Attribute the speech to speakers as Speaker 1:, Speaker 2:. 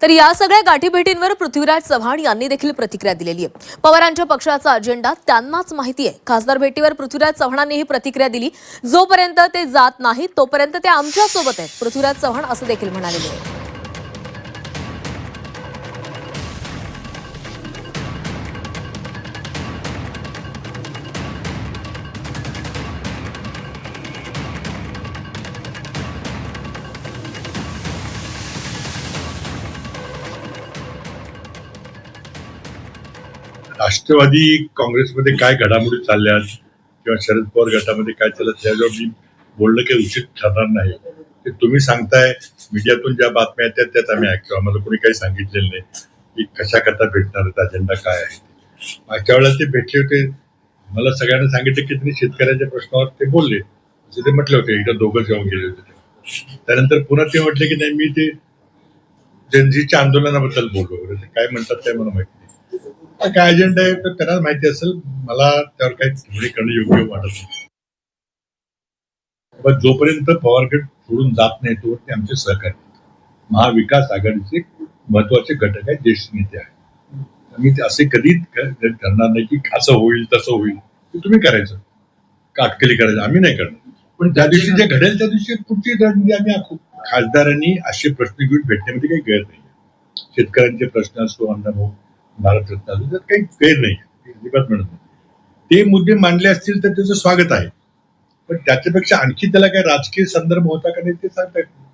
Speaker 1: तर या सगळ्या गाठीभेटींवर पृथ्वीराज चव्हाण यांनी देखील प्रतिक्रिया दिलेली आहे. पवारांच्या पक्षाचा अजेंडा त्यांनाच माहिती आहे. खासदार भेटीवर पृथ्वीराज चव्हाणांनी ही प्रतिक्रिया दिली. जोपर्यंत ते जात नाहीत तोपर्यंत ते आमच्या सोबत आहेत, पृथ्वीराज चव्हाण असं देखील म्हणालेले आहे.
Speaker 2: राष्ट्रवादी काँग्रेसमध्ये काय घडामोडी चालल्यात किंवा शरद पवार गटामध्ये काय चालत त्याच्यावर मी बोलणं काही उचित ठरणार नाही. ते तुम्ही सांगताय, मीडियातून ज्या बातम्या येतात त्यात आम्ही ऐकतो. आम्हाला कोणी काही सांगितलेलं नाही की कशा करता भेटणार आहेत, अजेंडा काय आहे. मागच्या वेळेला ते भेटले होते, मला सगळ्यांना सांगितलं की त्यांनी शेतकऱ्यांच्या प्रश्नावर ते बोलले, असं ते म्हटले होते. एकदा दोघंच येऊन गेले होते. त्यानंतर पुन्हा ते म्हटले की नाही, मी ते जनजीच्या आंदोलनाबद्दल बोललो. काय म्हणतात ते मला माहिती नाही. काय अजेंडा आहे तर त्यांना माहिती असेल, मला त्यावर काही टिप्पणी करणं योग्य वाटत नाही. पण जोपर्यंत पवार गट सोडून जात नाही तोवर ते आमचे सहकारी, महाविकास आघाडीचे महत्वाचे घटक आहेत, ज्येष्ठ नेते आहेत. आम्ही असे कधीच करणार नाही की असं होईल तसं होईल. ते तुम्ही करायचं, काटकली करायचं, आम्ही नाही करणार. पण त्या दिवशी जे घडेल त्या दिवशी पुढची रणनीती आम्ही आखू. खासदारांनी असे प्रश्न घेऊन भेटण्यामध्ये काही गैर नाही. शेतकऱ्यांचे प्रश्न असो, अन्नभाऊ, भारतरत्न असो, त्यात काही गैर नाही, अजिबात म्हणत नाही. ते मुद्दे मांडले असतील तर त्याचं स्वागत आहे. पण त्याच्यापेक्षा आणखी त्याला काही राजकीय संदर्भ होता का नाही ते सांगता येत नाही.